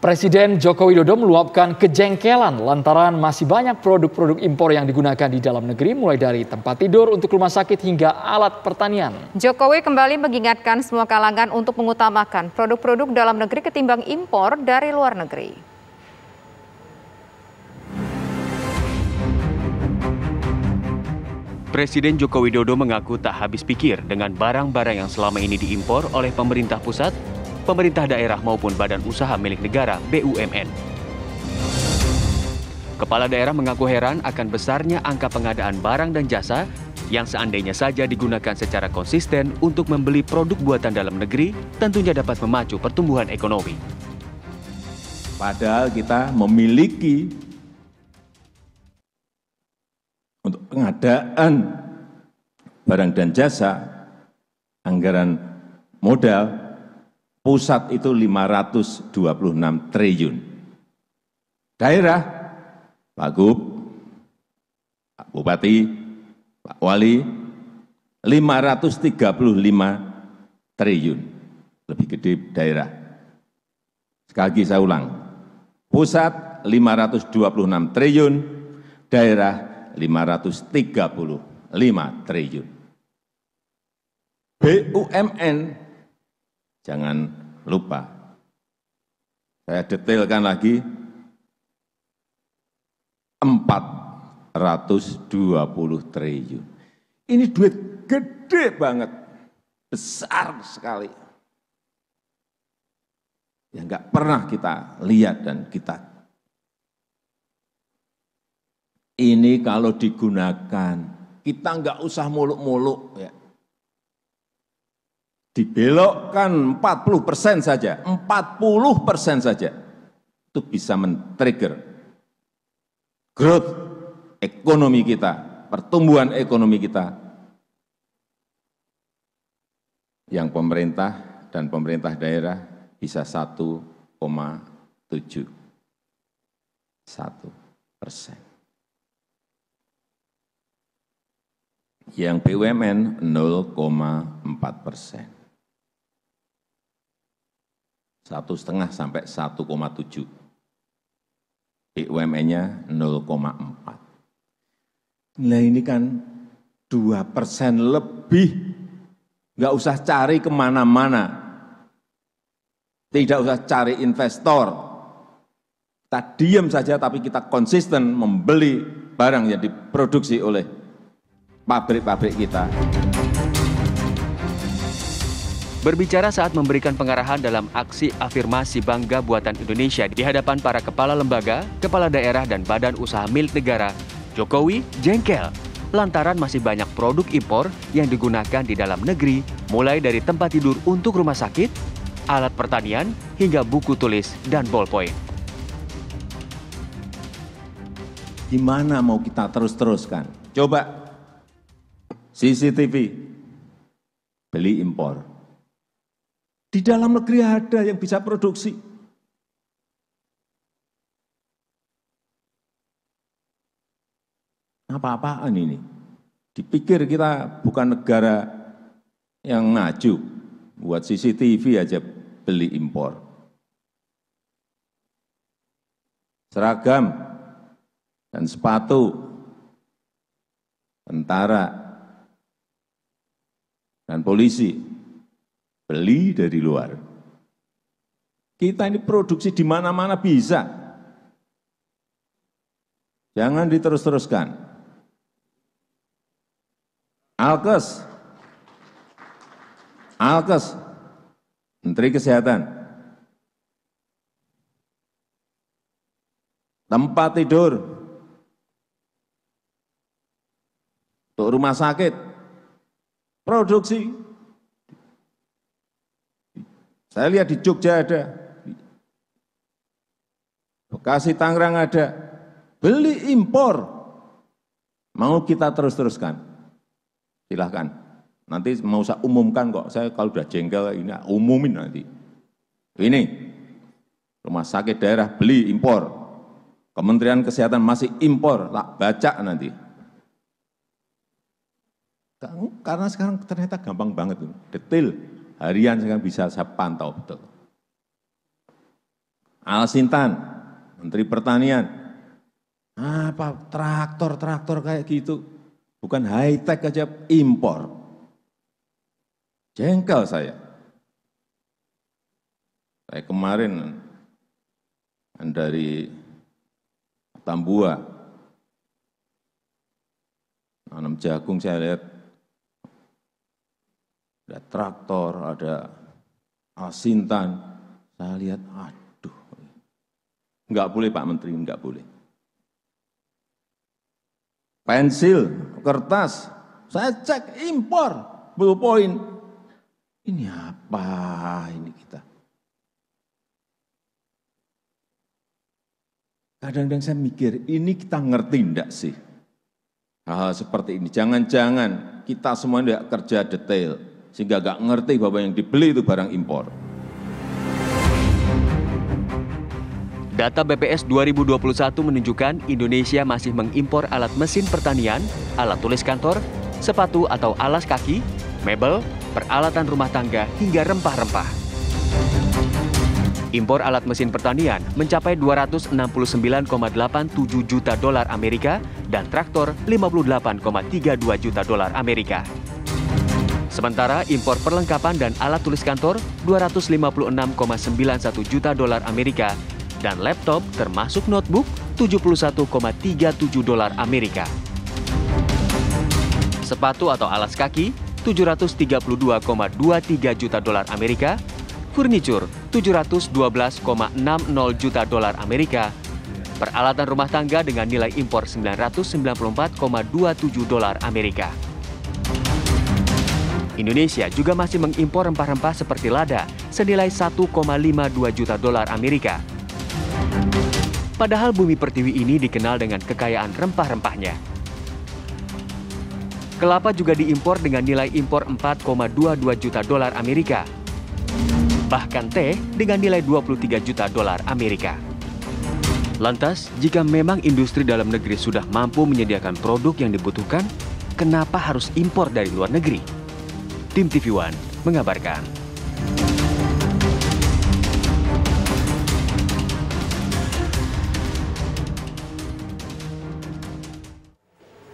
Presiden Joko Widodo meluapkan kejengkelan lantaran masih banyak produk-produk impor yang digunakan di dalam negeri, mulai dari tempat tidur untuk rumah sakit hingga alat pertanian. Jokowi kembali mengingatkan semua kalangan untuk mengutamakan produk-produk dalam negeri ketimbang impor dari luar negeri. Presiden Joko Widodo mengaku tak habis pikir dengan barang-barang yang selama ini diimpor oleh pemerintah pusat, pemerintah daerah maupun badan usaha milik negara BUMN. Kepala daerah mengaku heran akan besarnya angka pengadaan barang dan jasa yang seandainya saja digunakan secara konsisten untuk membeli produk buatan dalam negeri, tentunya dapat memacu pertumbuhan ekonomi. Padahal kita memiliki untuk pengadaan barang dan jasa, anggaran modal pusat itu 526 triliun. Daerah, Pak Gub, Pak Bupati, Pak Wali, 535 triliun. Lebih gede daerah. Sekali lagi saya ulang, pusat 526 triliun, daerah 535 triliun. BUMN, jangan lupa, saya detailkan lagi, 420 triliun. Ini duit gede banget, besar sekali. Yang nggak pernah kita lihat dan kita. Ini kalau digunakan, kita nggak usah muluk-muluk ya. Dibelokkan 40% saja, 40% saja, itu bisa men-trigger growth ekonomi kita, pertumbuhan ekonomi kita. Yang pemerintah dan pemerintah daerah bisa 1,71%. Yang BUMN 0,4%. 1,5 sampai 1,7. BUMN-nya 0,4. Nah ini kan 2% lebih. Nggak usah cari kemana-mana. Tidak usah cari investor. Kita diam saja tapi kita konsisten membeli barang yang diproduksi oleh pabrik-pabrik kita. Berbicara saat memberikan pengarahan dalam aksi afirmasi Bangga Buatan Indonesia di hadapan para kepala lembaga, kepala daerah, dan badan usaha milik negara, Jokowi jengkel lantaran masih banyak produk impor yang digunakan di dalam negeri, mulai dari tempat tidur untuk rumah sakit, alat pertanian, hingga buku tulis dan ballpoint. Gimana mau kita terus-teruskan? Coba CCTV, beli impor. Di dalam negeri ada yang bisa produksi. Apa-apaan ini? Dipikir kita bukan negara yang maju, buat CCTV aja beli impor. Seragam dan sepatu, tentara, dan polisi, beli dari luar. Kita ini produksi di mana-mana bisa. Jangan diterus-teruskan. Alkes, Menteri Kesehatan, tempat tidur, untuk rumah sakit, produksi. Saya lihat di Jogja ada, Bekasi, Tangerang ada, beli impor. Mau kita terus-teruskan? Silahkan. Nanti mau saya umumkan kok, saya kalau udah jengkel ini umumin nanti. Ini, rumah sakit daerah beli impor, Kementerian Kesehatan masih impor, tak baca nanti. Karena sekarang ternyata gampang banget, detail. Harian sekarang bisa saya pantau betul. Al-Sintan, Menteri Pertanian. Apa traktor kayak gitu? Bukan high-tech aja, impor. Jengkel saya. Saya kemarin dari Tambua, nanam jagung, saya lihat ada traktor, ada Al-Sintan. Saya lihat, aduh, enggak boleh Pak Menteri, enggak boleh. Pensil, kertas, saya cek impor, ballpoint. Ini apa ini kita? Kadang-kadang saya mikir, ini kita ngerti enggak sih? Hal-hal seperti ini, jangan-jangan kita semua enggak kerja detail, sehingga enggak ngerti bahwa yang dibeli itu barang impor. Data BPS 2021 menunjukkan Indonesia masih mengimpor alat mesin pertanian, alat tulis kantor, sepatu atau alas kaki, mebel, peralatan rumah tangga, hingga rempah-rempah. Impor alat mesin pertanian mencapai 269,87 juta dolar Amerika dan traktor 58,32 juta dolar Amerika. Sementara impor perlengkapan dan alat tulis kantor 256,91 juta dolar Amerika dan laptop termasuk notebook 71,37 dolar Amerika. Sepatu atau alas kaki 732,23 juta dolar Amerika, furniture 712,60 juta dolar Amerika, peralatan rumah tangga dengan nilai impor 994,27 dolar Amerika. Indonesia juga masih mengimpor rempah-rempah seperti lada senilai 1,52 juta dolar Amerika. Padahal bumi pertiwi ini dikenal dengan kekayaan rempah-rempahnya. Kelapa juga diimpor dengan nilai impor 4,22 juta dolar Amerika. Bahkan teh dengan nilai 23 juta dolar Amerika. Lantas, jika memang industri dalam negeri sudah mampu menyediakan produk yang dibutuhkan, kenapa harus impor dari luar negeri? Tim TV One mengabarkan.